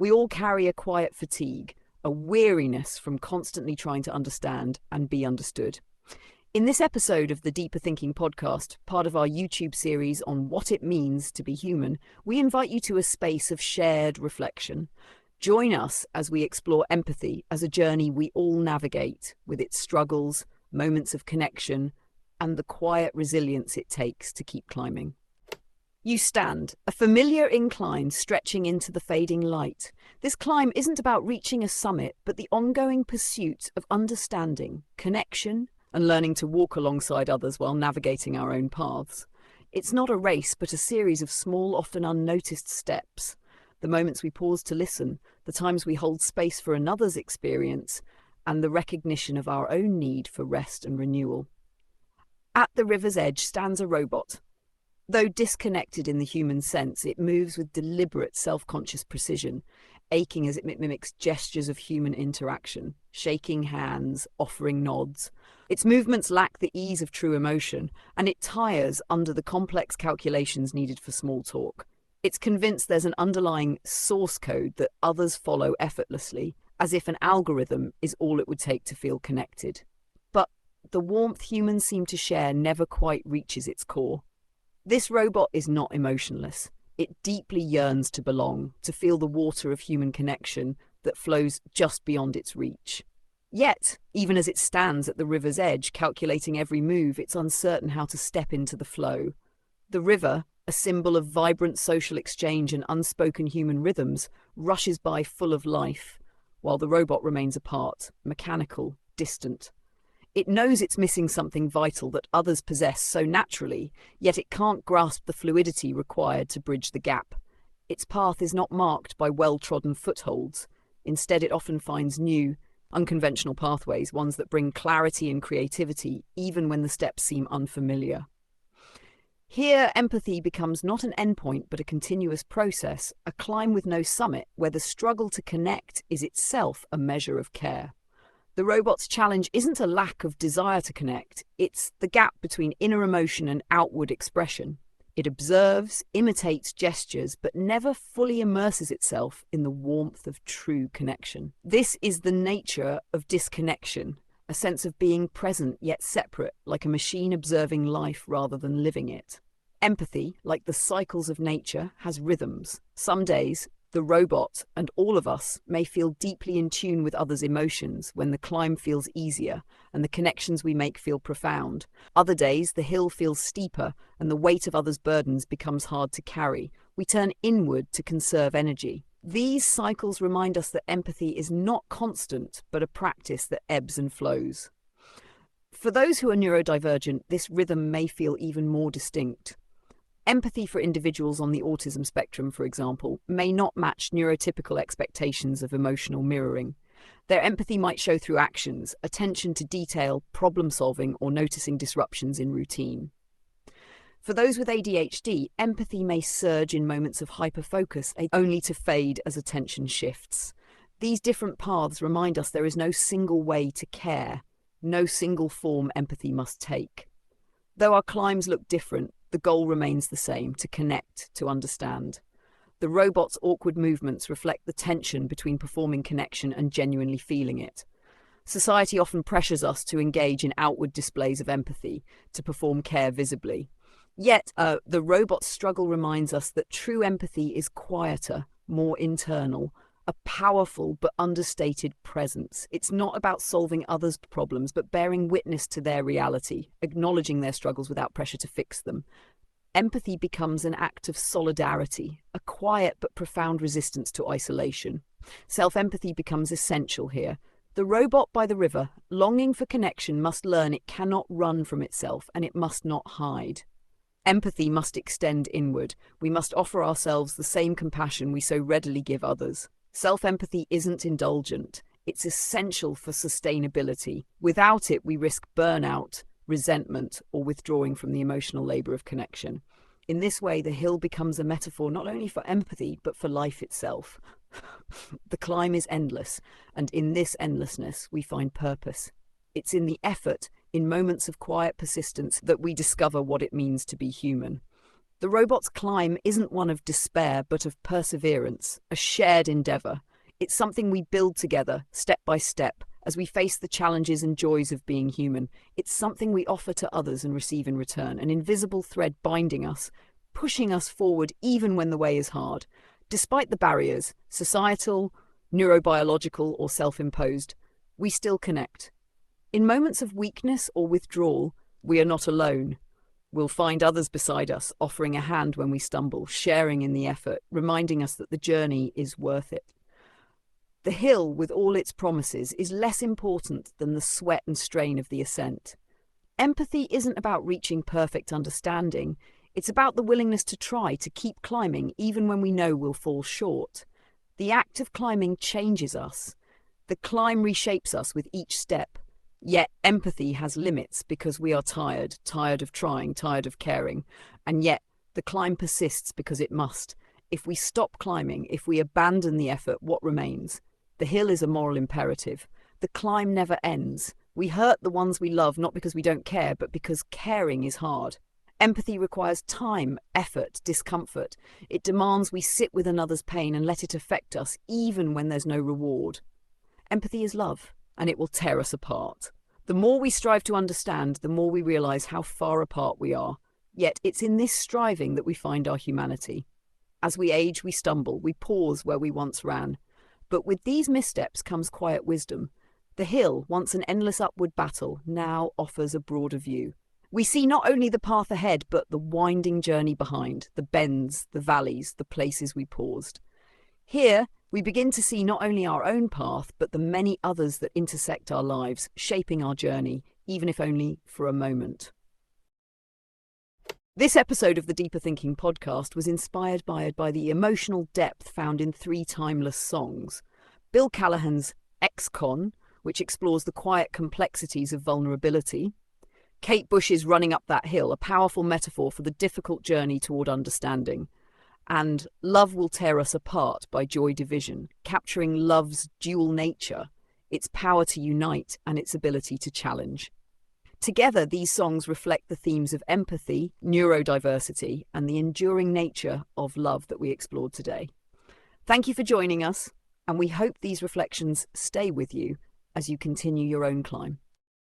We all carry a quiet fatigue, a weariness from constantly trying to understand and be understood. In this episode of the Deeper Thinking podcast, part of our YouTube series on what it means to be human, we invite you to a space of shared reflection. Join us as we explore empathy as a journey we all navigate, with its struggles, moments of connection, and the quiet resilience it takes to keep climbing. You stand, a familiar incline stretching into the fading light. This climb isn't about reaching a summit, but the ongoing pursuit of understanding, connection, and learning to walk alongside others while navigating our own paths. It's not a race, but a series of small, often unnoticed steps. The moments we pause to listen, the times we hold space for another's experience, and the recognition of our own need for rest and renewal. At the river's edge stands a robot. Though disconnected in the human sense, it moves with deliberate, self-conscious precision, aching as it mimics gestures of human interaction, shaking hands, offering nods. Its movements lack the ease of true emotion, and it tires under the complex calculations needed for small talk. It's convinced there's an underlying source code that others follow effortlessly, as if an algorithm is all it would take to feel connected. But the warmth humans seem to share never quite reaches its core. This robot is not emotionless. It deeply yearns to belong, to feel the water of human connection that flows just beyond its reach. Yet, even as it stands at the river's edge, calculating every move, it's uncertain how to step into the flow. The river, a symbol of vibrant social exchange and unspoken human rhythms, rushes by full of life, while the robot remains apart, mechanical, distant. It knows it's missing something vital that others possess so naturally, yet it can't grasp the fluidity required to bridge the gap. Its path is not marked by well-trodden footholds. Instead, it often finds new, unconventional pathways, ones that bring clarity and creativity, even when the steps seem unfamiliar. Here, empathy becomes not an endpoint, but a continuous process, a climb with no summit, where the struggle to connect is itself a measure of care. The robot's challenge isn't a lack of desire to connect, it's the gap between inner emotion and outward expression. It observes, imitates gestures, but never fully immerses itself in the warmth of true connection. This is the nature of disconnection, a sense of being present yet separate, like a machine observing life rather than living it. Empathy, like the cycles of nature, has rhythms. Some days, the robot, and all of us, may feel deeply in tune with others' emotions when the climb feels easier and the connections we make feel profound. Other days, the hill feels steeper and the weight of others' burdens becomes hard to carry. We turn inward to conserve energy. These cycles remind us that empathy is not constant, but a practice that ebbs and flows. For those who are neurodivergent, this rhythm may feel even more distinct. Empathy for individuals on the autism spectrum, for example, may not match neurotypical expectations of emotional mirroring. Their empathy might show through actions, attention to detail, problem-solving, or noticing disruptions in routine. For those with ADHD, empathy may surge in moments of hyperfocus, only to fade as attention shifts. These different paths remind us there is no single way to care, no single form empathy must take. Though our climbs look different, the goal remains the same: to connect, to understand. The robot's awkward movements reflect the tension between performing connection and genuinely feeling it. Society often pressures us to engage in outward displays of empathy, to perform care visibly. Yet, the robot's struggle reminds us that true empathy is quieter, more internal, a powerful but understated presence. It's not about solving others' problems, but bearing witness to their reality, acknowledging their struggles without pressure to fix them. Empathy becomes an act of solidarity, a quiet but profound resistance to isolation. Self-empathy becomes essential here. The robot by the river, longing for connection, must learn it cannot run from itself and it must not hide. Empathy must extend inward. We must offer ourselves the same compassion we so readily give others. Self-empathy isn't indulgent. It's essential for sustainability. Without it, we risk burnout, resentment, or withdrawing from the emotional labor of connection. In this way, the hill becomes a metaphor not only for empathy, but for life itself. The climb is endless, and in this endlessness, we find purpose. It's in the effort, in moments of quiet persistence, that we discover what it means to be human. The robot's climb isn't one of despair, but of perseverance, a shared endeavour. It's something we build together, step by step, as we face the challenges and joys of being human. It's something we offer to others and receive in return, an invisible thread binding us, pushing us forward even when the way is hard. Despite the barriers, societal, neurobiological, or self-imposed, we still connect. In moments of weakness or withdrawal, we are not alone. We'll find others beside us, offering a hand when we stumble, sharing in the effort, reminding us that the journey is worth it. The hill, with all its promises, is less important than the sweat and strain of the ascent. Empathy isn't about reaching perfect understanding. It's about the willingness to try, to keep climbing, even when we know we'll fall short. The act of climbing changes us. The climb reshapes us with each step. Yet empathy has limits because we are tired of trying, tired of caring. And yet the climb persists because it must. If we stop climbing, if we abandon the effort, what remains? The hill is a moral imperative. The climb never ends. We hurt the ones we love not because we don't care, but because caring is hard. Empathy requires time, effort, discomfort. It demands we sit with another's pain and let it affect us, even when there's no reward. Empathy is love, and it will tear us apart. The more we strive to understand, the more we realise how far apart we are. Yet it's in this striving that we find our humanity. As we age, we stumble, we pause where we once ran. But with these missteps comes quiet wisdom. The hill, once an endless upward battle, now offers a broader view. We see not only the path ahead, but the winding journey behind, the bends, the valleys, the places we paused. Here, we begin to see not only our own path, but the many others that intersect our lives, shaping our journey, even if only for a moment. This episode of the Deeper Thinking podcast was inspired by the emotional depth found in 3 timeless songs. Bill Callahan's Ex-Con, which explores the quiet complexities of vulnerability. Kate Bush's Running Up That Hill, a powerful metaphor for the difficult journey toward understanding. And Love Will Tear Us Apart by Joy Division, capturing love's dual nature, its power to unite and its ability to challenge. Together, these songs reflect the themes of empathy, neurodiversity, and the enduring nature of love that we explored today. Thank you for joining us, and we hope these reflections stay with you as you continue your own climb.